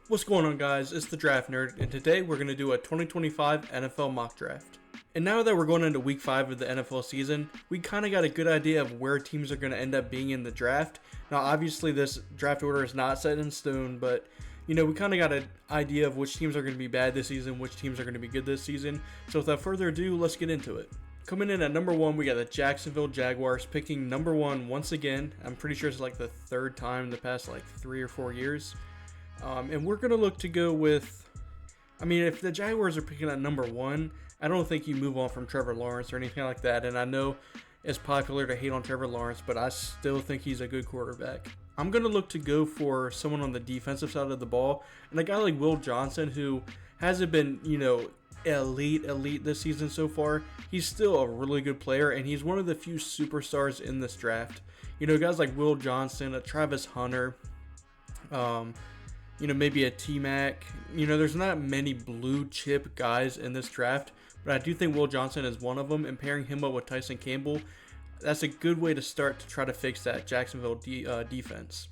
What's going on, guys? It's the Draft Nerd, and today we're going to do a 2025 NFL mock draft. And now that we're going into week 5 of the NFL season, we kind of got a good idea of where teams are going to end up being in the draft. Now, obviously, this draft order is not set in stone, but we kind of got an idea of which teams are going to be bad this season, which teams are going to be good this season. So without further ado, let's get into it. Coming in at number 1, we got the Jacksonville Jaguars picking number 1 once again. I'm pretty sure it's like the third time in the past 3 or 4 years. And we're going to look to go with, if the Jaguars are picking at number 1, I don't think you move on from Trevor Lawrence or anything like that. And I know it's popular to hate on Trevor Lawrence, but I still think he's a good quarterback. I'm going to look to go for someone on the defensive side of the ball. And a guy like Will Johnson, who hasn't been, elite this season so far, he's still a really good player. And he's one of the few superstars in this draft. Guys like Will Johnson, a Travis Hunter, maybe a T-Mac. There's not many blue chip guys in this draft, but I do think Will Johnson is one of them, and pairing him up with Tyson Campbell, that's a good way to start to try to fix that Jacksonville defense.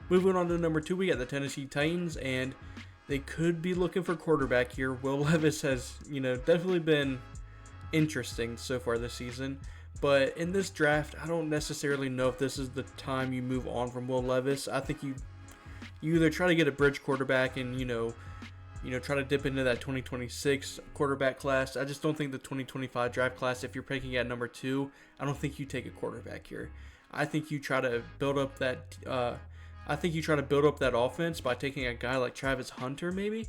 Moving on to number 2, we got the Tennessee Titans, and they could be looking for quarterback here. Will Levis has, definitely been interesting so far this season, but in this draft, I don't necessarily know if this is the time you move on from Will Levis. I think you either try to get a bridge quarterback and, try to dip into that 2026 quarterback class. I just don't think the 2025 draft class, if you're picking at number 2, I don't think you take a quarterback here. I think you try to build up that. Offense by taking a guy like Travis Hunter, maybe.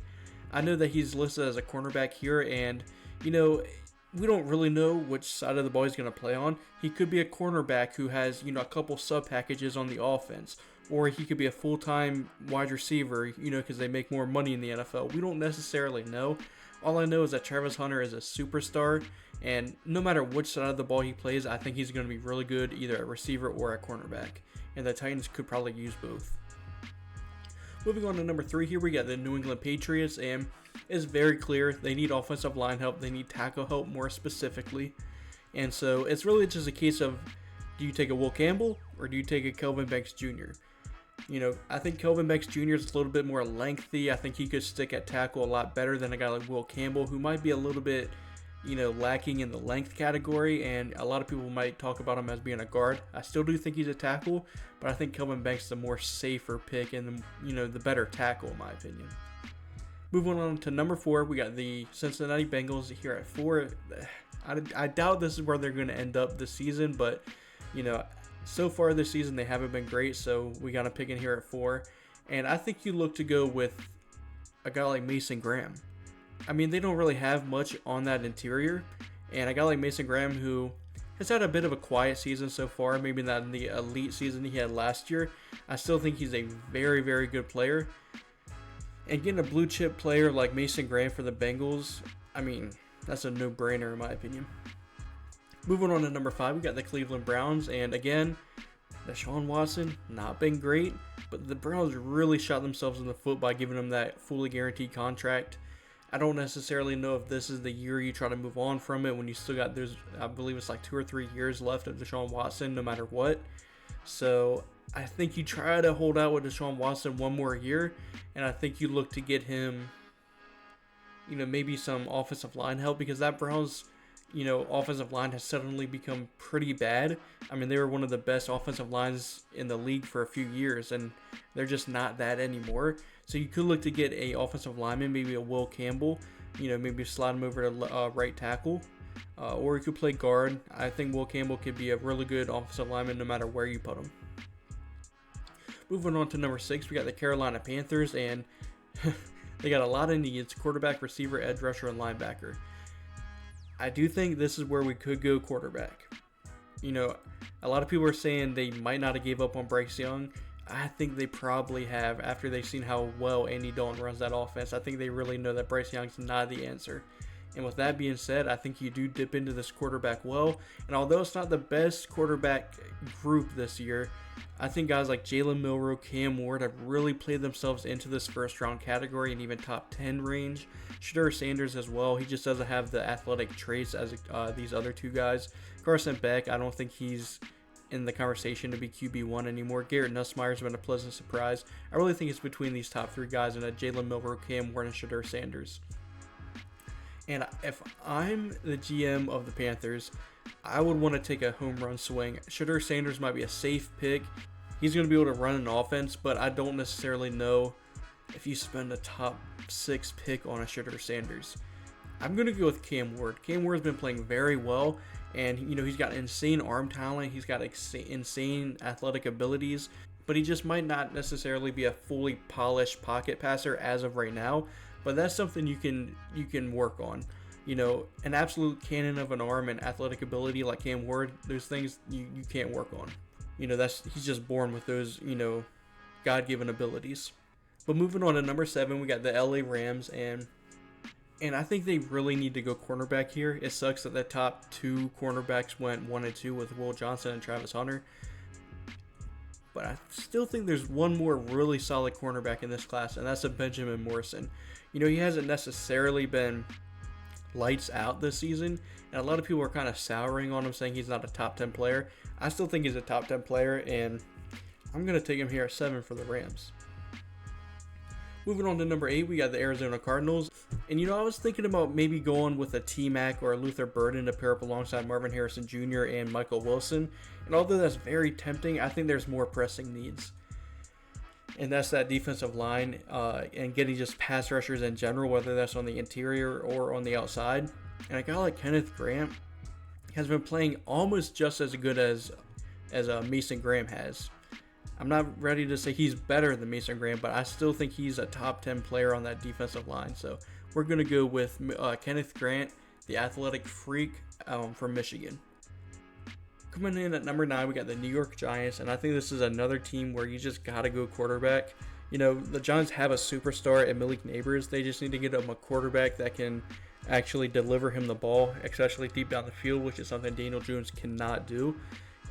I know that he's listed as a cornerback here, and we don't really know which side of the ball he's going to play on. He could be a cornerback who has, a couple sub packages on the offense. Or he could be a full-time wide receiver, because they make more money in the NFL. We don't necessarily know. All I know is that Travis Hunter is a superstar, and no matter which side of the ball he plays, I think he's going to be really good, either at receiver or at cornerback. And the Titans could probably use both. Moving on to number 3 here, we got the New England Patriots, and it's very clear they need offensive line help. They need tackle help more specifically. And so it's really just a case of, do you take a Will Campbell or do you take a Kelvin Banks Jr.? I think Kelvin Banks Jr. is a little bit more lengthy. I think he could stick at tackle a lot better than a guy like Will Campbell, who might be a little bit, lacking in the length category, and a lot of people might talk about him as being a guard. I still do think he's a tackle, but I think Kelvin Banks is the more safer pick and the better tackle in my opinion. Moving on to number 4, we got the Cincinnati Bengals here at 4. I doubt this is where they're going to end up this season, but so far this season they haven't been great, so we got to pick in here at 4. And I think you look to go with a guy like Mason Graham. They don't really have much on that interior, and a guy like Mason Graham, who has had a bit of a quiet season so far, maybe not in the elite season he had last year, I still think he's a very, very good player. And getting a blue chip player like Mason Graham for the Bengals, that's a no-brainer in my opinion. Moving on to number 5, we got the Cleveland Browns, and again, Deshaun Watson, not been great, but the Browns really shot themselves in the foot by giving him that fully guaranteed contract. I don't necessarily know if this is the year you try to move on from it when you still got, I believe it's 2 or 3 years left of Deshaun Watson no matter what. So I think you try to hold out with Deshaun Watson one more year, and I think you look to get him, maybe some offensive line help, because that Browns offensive line has suddenly become pretty bad. They were one of the best offensive lines in the league for a few years, and they're just not that anymore. So you could look to get a offensive lineman, maybe a Will Campbell, maybe slide him over to right tackle, or you could play guard. I think Will Campbell could be a really good offensive lineman no matter where you put him. Moving on to number 6, we got the Carolina Panthers, and they got a lot of needs: quarterback, receiver, edge rusher, and linebacker. I do think this is where we could go quarterback. A lot of people are saying they might not have gave up on Bryce Young. I think they probably have, after they've seen how well Andy Dalton runs that offense. I think they really know that Bryce Young's not the answer. And with that being said, I think you do dip into this quarterback well. And although it's not the best quarterback group this year, I think guys like Jalen Milroe, Cam Ward have really played themselves into this first round category and even top 10 range. Shedeur Sanders as well. He just doesn't have the athletic traits as these other two guys. Carson Beck, I don't think he's in the conversation to be QB1 anymore. Garrett Nussmeier's been a pleasant surprise. I really think it's between these top 3 guys and Jalen Milroe, Cam Ward, and Shedeur Sanders. And if I'm the GM of the Panthers, I would want to take a home run swing. Shedeur Sanders might be a safe pick. He's going to be able to run an offense, but I don't necessarily know if you spend a top 6 pick on a Shedeur Sanders. I'm going to go with Cam Ward. Cam Ward's been playing very well, and he's got insane arm talent. He's got insane athletic abilities, but he just might not necessarily be a fully polished pocket passer as of right now. But that's something you can work on. An absolute cannon of an arm and athletic ability like Cam Ward, those things you can't work on. He's just born with those, God-given abilities. But moving on to number 7, we got the LA Rams, and I think they really need to go cornerback here. It sucks that the top 2 cornerbacks went 1 and 2 with Will Johnson and Travis Hunter. But I still think there's one more really solid cornerback in this class, and that's a Benjamin Morrison. He hasn't necessarily been lights out this season, and a lot of people are kind of souring on him, saying he's not a top 10 player. I still think he's a top 10 player, and I'm going to take him here at 7 for the Rams. Moving on to number 8, we got the Arizona Cardinals. And I was thinking about maybe going with a T-Mac or a Luther Burden to pair up alongside Marvin Harrison Jr. and Michael Wilson. And although that's very tempting, I think there's more pressing needs. And that's that defensive line and getting just pass rushers in general, whether that's on the interior or on the outside. And a guy like Kenneth Grant has been playing almost just as good as Mason Graham has. I'm not ready to say he's better than Mason Graham, but I still think he's a top 10 player on that defensive line. So we're going to go with Kenneth Grant, the athletic freak from Michigan. Coming in at number 9, we got the New York Giants, and I think this is another team where you just got to go quarterback. The Giants have a superstar at Malik Neighbors. They just need to get him a quarterback that can actually deliver him the ball, especially deep down the field, which is something Daniel Jones cannot do.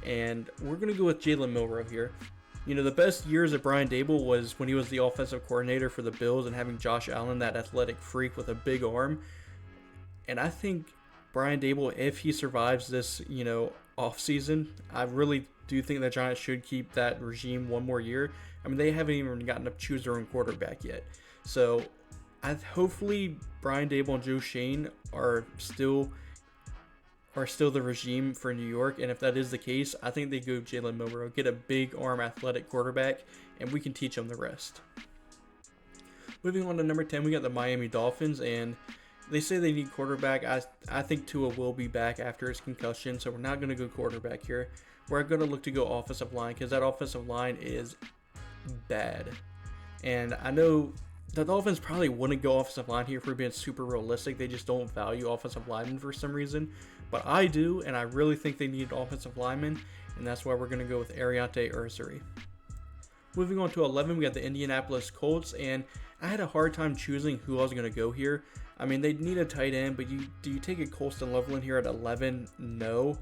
And we're going to go with Jalen Milroe here. The best years of Brian Daboll was when he was the offensive coordinator for the Bills and having Josh Allen, that athletic freak with a big arm. And I think Brian Daboll, if he survives this, offseason, I really do think the Giants should keep that regime one more year. I mean, they haven't even gotten to choose their own quarterback yet. So hopefully Brian Daboll and Joe Shane are still the regime for New York, and if that is the case, I think they go Jalen Milroe, get a big arm athletic quarterback, and we can teach them the rest. Moving on to number 10, we got the Miami Dolphins, and they say they need quarterback. I think Tua will be back after his concussion, so we're not going to go quarterback here. We're going to look to go offensive line, because that offensive line is bad. And I know the Dolphins probably wouldn't go offensive line here if we're being super realistic. They just don't value offensive linemen for some reason. But I do, and I really think they need offensive linemen, and that's why we're going to go with Ariante Ursary. Moving on to 11, we got the Indianapolis Colts, and I had a hard time choosing who I was going to go here. I mean, they need a tight end, but do you take a Colston Loveland here at 11? No.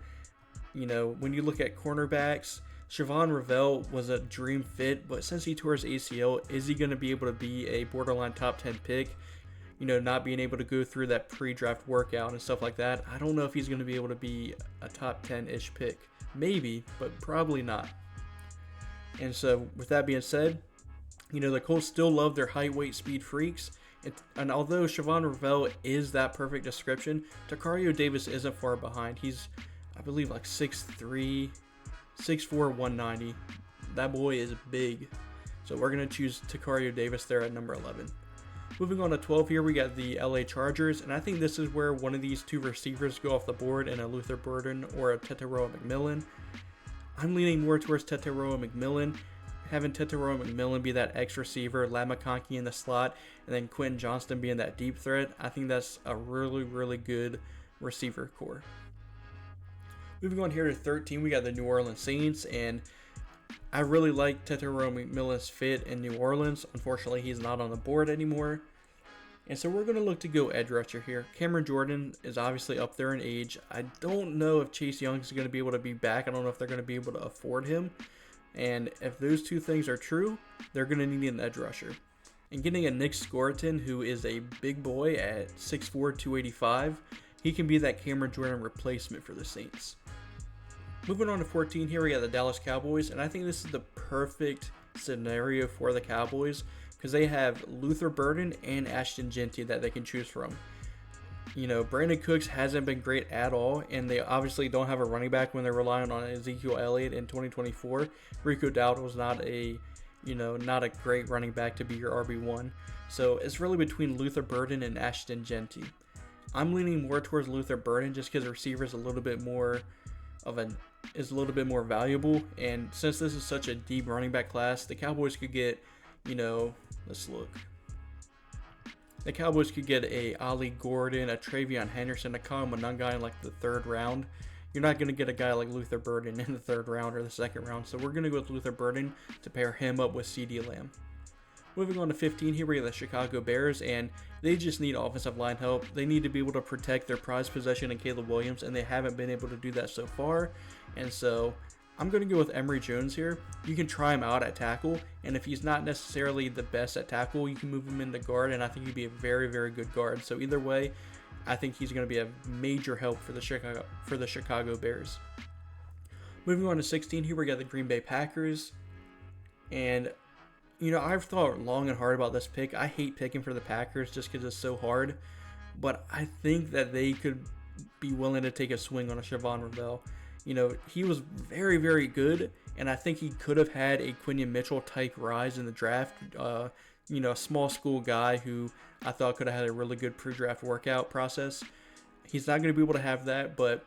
When you look at cornerbacks, Siobhan Ravel was a dream fit, but since he tore his ACL, is he going to be able to be a borderline top 10 pick? Not being able to go through that pre-draft workout and stuff like that. I don't know if he's going to be able to be a top 10-ish pick. Maybe, but probably not. And so, with that being said, the Colts still love their height, weight, speed freaks. And although Siobhan Ravel is that perfect description, Takario Davis isn't far behind. He's, I believe, like 6'3", 6'4", 190. That boy is big. So we're going to choose Takario Davis there at number 11. Moving on to 12 here, we got the LA Chargers, and I think this is where one of these 2 receivers go off the board in a Luther Burden or a Tetairoa McMillan. I'm leaning more towards Tetairoa McMillan, having Tetairoa McMillan be that X receiver, Ladd McConkey in the slot, and then Quentin Johnston being that deep threat. I think that's a really, really good receiver core. Moving on here to 13, we got the New Orleans Saints, and I really like Tetairoa McMillan's fit in New Orleans. Unfortunately, he's not on the board anymore. And so we're going to look to go edge rusher here. Cameron Jordan is obviously up there in age. I don't know if Chase Young is going to be able to be back. I don't know if they're going to be able to afford him. And if those 2 things are true, they're going to need an edge rusher. And getting a Nick Scoreton, who is a big boy at 6'4", 285, he can be that Cameron Jordan replacement for the Saints. Moving on to 14, here we got the Dallas Cowboys, and I think this is the perfect scenario for the Cowboys because they have Luther Burden and Ashton Jeanty that they can choose from. Brandon Cooks hasn't been great at all, and they obviously don't have a running back when they're relying on Ezekiel Elliott in 2024. Rico Dowdle was not a great running back to be your RB1. So it's really between Luther Burden and Ashton Jeanty. I'm leaning more towards Luther Burden just because the receiver is a little bit more valuable, and since this is such a deep running back class, the Cowboys could get, let's look. The Cowboys could get a Ollie Gordon, a Travion Henderson, a Kyle Monangai in like the 3rd round. You're not going to get a guy like Luther Burden in the 3rd round or the 2nd round, so we're going to go with Luther Burden to pair him up with CeeDee Lamb. Moving on to 15, here we have the Chicago Bears, and they just need offensive line help. They need to be able to protect their prized possession in Caleb Williams, and they haven't been able to do that so far. And so I'm going to go with Emory Jones here. You can try him out at tackle, and if he's not necessarily the best at tackle, you can move him into guard, and I think he'd be a very, very good guard. So either way, I think he's going to be a major help for the Chicago Bears. Moving on to 16, here we got the Green Bay Packers, and I've thought long and hard about this pick. I hate picking for the Packers just because it's so hard, but I think that they could be willing to take a swing on a Siobhan Ravel. He was very, very good, and I think he could have had a Quinion Mitchell type rise in the draft. A small school guy who I thought could have had a really good pre-draft workout process. He's not going to be able to have that, but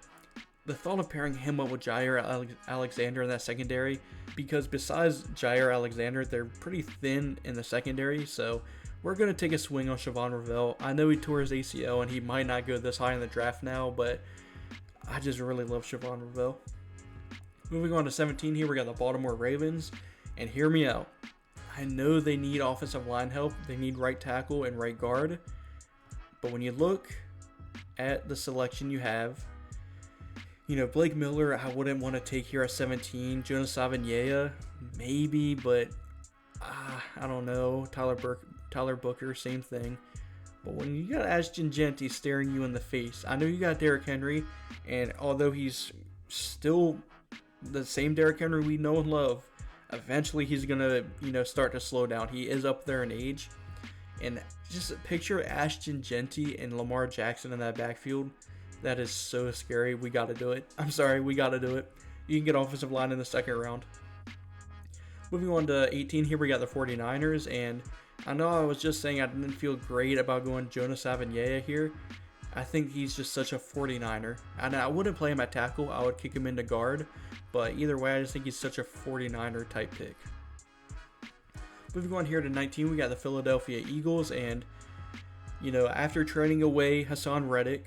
the thought of pairing him up with Jair Alexander in that secondary, because besides Jair Alexander, they're pretty thin in the secondary, so we're going to take a swing on Siobhan Ravel. I know he tore his ACL, and he might not go this high in the draft now, but I just really love Siobhan Ravel. Moving on to 17 here, we got the Baltimore Ravens, and hear me out. I know they need offensive line help. They need right tackle and right guard, but when you look at the selection you have, Blake Miller, I wouldn't want to take here at 17. Jonas Savigny, maybe, but I don't know. Tyler Booker, same thing. But when you got Ashton Jeanty staring you in the face, I know you got Derrick Henry, and although he's still the same Derrick Henry we know and love, eventually he's going to, start to slow down. He is up there in age. And just picture Ashton Jeanty and Lamar Jackson in that backfield. That is so scary. We got to do it. We got to do it. You can get offensive line in the 2nd round. Moving on to 18, here we got the 49ers, and I know I was just saying I didn't feel great about going Jonas Savigny here. I think he's just such a 49er. And I wouldn't play him at tackle. I would kick him into guard. But either way, I just think he's such a 49er type pick. Moving on here to 19, we got the Philadelphia Eagles, and after trading away Hassan Reddick,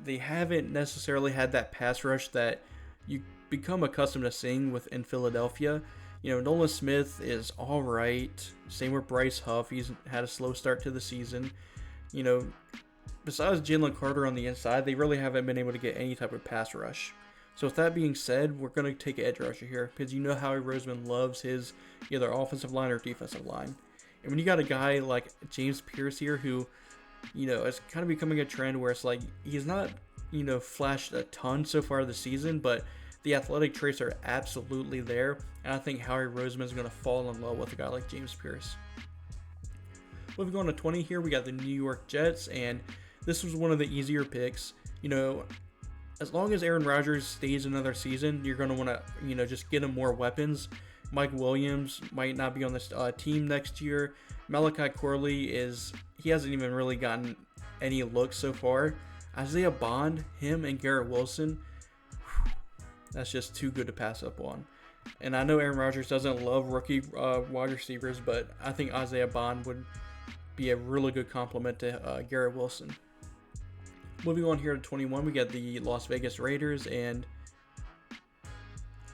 they haven't necessarily had that pass rush that you become accustomed to seeing within Philadelphia. Nolan Smith is all right. Same with Bryce Huff. He's had a slow start to the season. Besides Jalen Carter on the inside, they really haven't been able to get any type of pass rush. So with that being said, we're going to take an edge rusher here because Howie Roseman loves his either offensive line or defensive line. And when you got a guy like James Pierce here who, it's kind of becoming a trend where it's like he's not, flashed a ton so far this season, but the athletic traits are absolutely there. And I think Howie Roseman is going to fall in love with a guy like James Pierce. Moving on to 20 here, we got the New York Jets, and this was one of the easier picks. As long as Aaron Rodgers stays another season, you're going to want to, just get him more weapons. Mike Williams might not be on this team next year. Malachi Corley he hasn't even really gotten any looks so far. Isaiah Bond, him and Garrett Wilson, that's just too good to pass up on. And I know Aaron Rodgers doesn't love rookie wide receivers, but I think Isaiah Bond would be a really good complement to Garrett Wilson. Moving on here to 21, we got the Las Vegas Raiders, and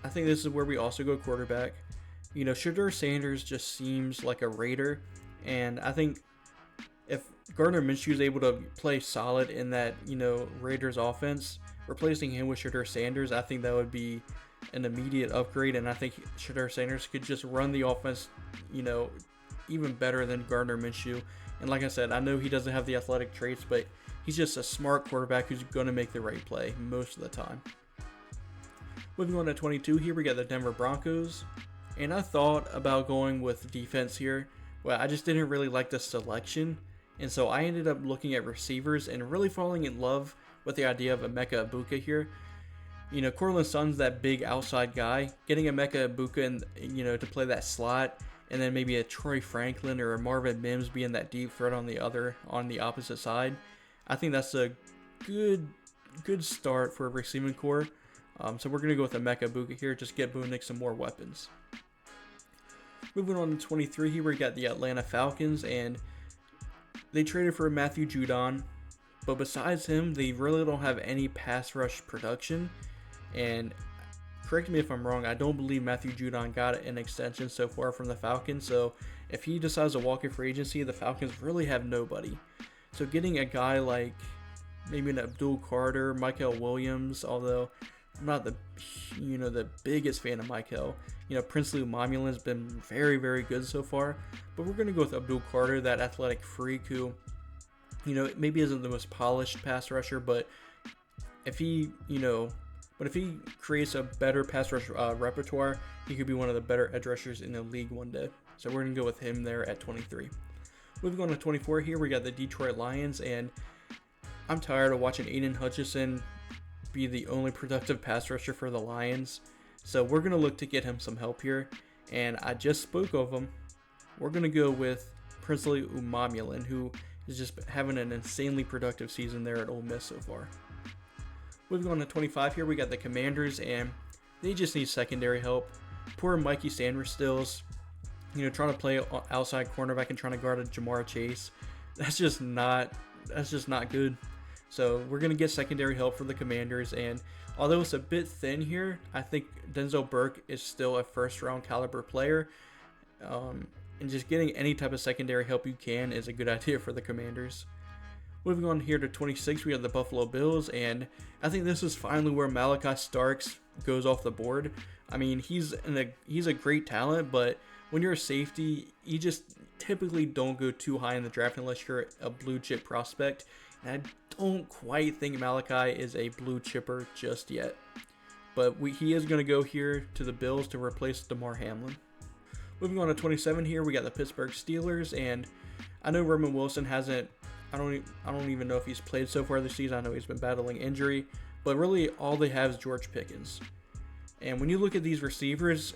I think this is where we also go quarterback. Shedeur Sanders just seems like a Raider, and I think if Gardner Minshew is able to play solid in that, Raiders offense, replacing him with Shedeur Sanders, I think that would be an immediate upgrade, and I think Shedeur Sanders could just run the offense, even better than Gardner Minshew. And like I said, I know he doesn't have the athletic traits, but he's just a smart quarterback who's going to make the right play most of the time. Moving on to 22 here, we got the Denver Broncos. And I thought about going with defense here, but I just didn't really like the selection. And so I ended up looking at receivers and really falling in love with the idea of Emeka Egbuka here. You know, Cortland Sutton's that big outside guy. Getting Emeka Egbuka and to play that slot, and then maybe a Troy Franklin or a Marvin Mims being that deep threat on the opposite side. I think that's a good start for a receiving core. So we're gonna go with Emeka Egbuka here. Just get Boone Nix some more weapons. Moving on to 23 here, we got the Atlanta Falcons, and they traded for Matthew Judon, but besides him, they really don't have any pass rush production. And correct me if I'm wrong, I don't believe Matthew Judon got an extension so far from the Falcons. So if he decides to walk in free agency, the Falcons really have nobody. So getting a guy like maybe an Abdul Carter, Michael Williams, although I'm not the biggest fan of Michael. Princely Umamulin's been very, very good so far, but we're gonna go with Abdul Carter, that athletic freak who, maybe isn't the most polished pass rusher, but if he creates a better pass rush repertoire, he could be one of the better edge rushers in the league one day. So we're gonna go with him there at 23. Moving on to 24 here, we got the Detroit Lions, and I'm tired of watching Aiden Hutchinson be the only productive pass rusher for the Lions. So we're going to look to get him some help here. And I just spoke of him. We're going to go with Princely Umamulin, who is just having an insanely productive season there at Ole Miss so far. Moving on to 25 here, we got the Commanders, and they just need secondary help. Poor Mikey Sanders-Stills, trying to play outside cornerback and trying to guard a Jamar Chase. That's just not good. So we're going to get secondary help for the Commanders, and although it's a bit thin here, I think Denzel Burke is still a first-round caliber player, and just getting any type of secondary help you can is a good idea for the Commanders. Moving on here to 26, we have the Buffalo Bills, and I think this is finally where Malachi Starks goes off the board. I mean, he's a great talent, but when you're a safety, you just typically don't go too high in the draft unless you're a blue chip prospect. And I don't quite think Malachi is a blue chipper just yet. But he is going to go here to the Bills to replace DeMar Hamlin. Moving on to 27 here, we got the Pittsburgh Steelers. And I know Roman Wilson hasn't, I don't even know if he's played so far this season. I know he's been battling injury. But really, all they have is George Pickens. And when you look at these receivers,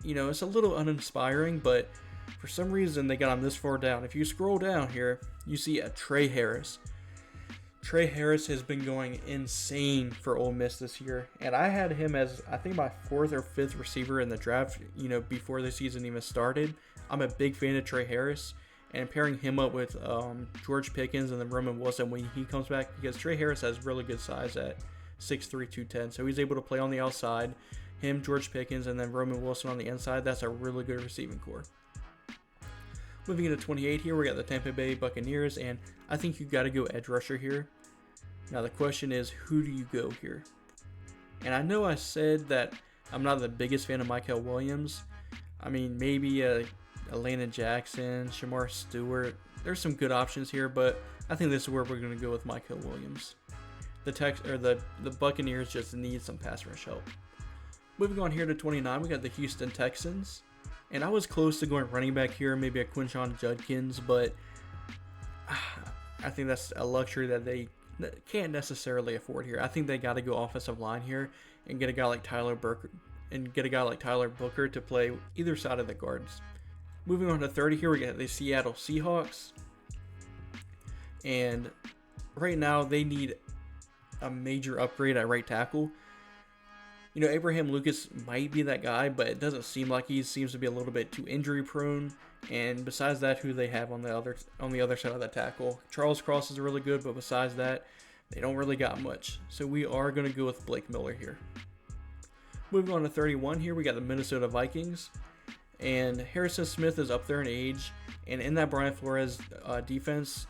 it's a little uninspiring, but for some reason they got him this far down. If you scroll down here, you see a Trey Harris. Trey Harris has been going insane for Ole Miss this year, and I had him as, I think, my 4th or 5th receiver in the draft, before the season even started. I'm a big fan of Trey Harris, and pairing him up with George Pickens and then Roman Wilson when he comes back, because Trey Harris has really good size at 6'3", 210, so he's able to play on the outside. Him, George Pickens, and then Roman Wilson on the inside, that's a really good receiving core. Moving into 28 here, we got the Tampa Bay Buccaneers, and I think you got to go edge rusher here. Now the question is, who do you go here? And I know I said that I'm not the biggest fan of Michael Williams. I mean, maybe Landon Jackson, Shamar Stewart. There's some good options here, but I think this is where we're going to go with Michael Williams. The Buccaneers just need some pass rush help. Moving on here to 29, we got the Houston Texans. And I was close to going running back here, maybe a Quinshon Judkins, but I think that's a luxury that they can't necessarily afford here. I think they got to go offensive line here and get a guy like Tyler Booker to play either side of the guards. Moving on to 30 here, we got the Seattle Seahawks. And right now they need a major upgrade at right tackle. Abraham Lucas might be that guy, but it doesn't seem like he seems to be a little bit too injury prone. And besides that, who they have on the other side of the tackle? Charles Cross is really good, but besides that, they don't really got much. So we are going to go with Blake Miller here. Moving on to 31 here, we got the Minnesota Vikings. And Harrison Smith is up there in age. And in that Brian Flores defense,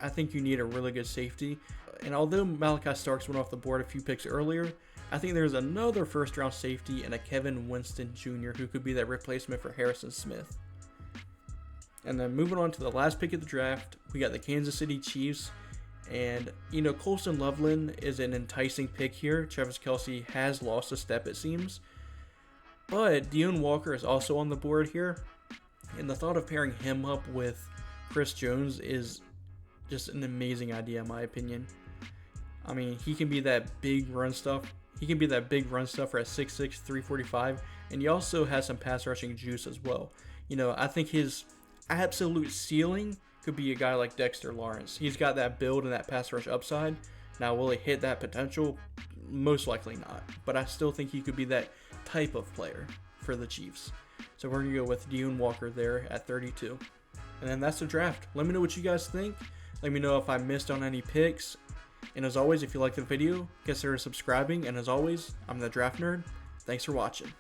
I think you need a really good safety. And although Malachi Starks went off the board a few picks earlier, I think there's another first-round safety and a Kevin Winston Jr. who could be that replacement for Harrison Smith. And then moving on to the last pick of the draft, we got the Kansas City Chiefs. And, Colston Loveland is an enticing pick here. Travis Kelce has lost a step, it seems. But Deone Walker is also on the board here. And the thought of pairing him up with Chris Jones is just an amazing idea, in my opinion. I mean, he can be that big run stuff. He can be that big run stuffer at 6'6", 345. And he also has some pass rushing juice as well. I think his absolute ceiling could be a guy like Dexter Lawrence. He's got that build and that pass rush upside. Now, will he hit that potential? Most likely not. But I still think he could be that type of player for the Chiefs. So we're going to go with Deone Walker there at 32. And then that's the draft. Let me know what you guys think. Let me know if I missed on any picks. And as always, if you like the video, consider subscribing. And as always, I'm the Draft Nerd. Thanks for watching.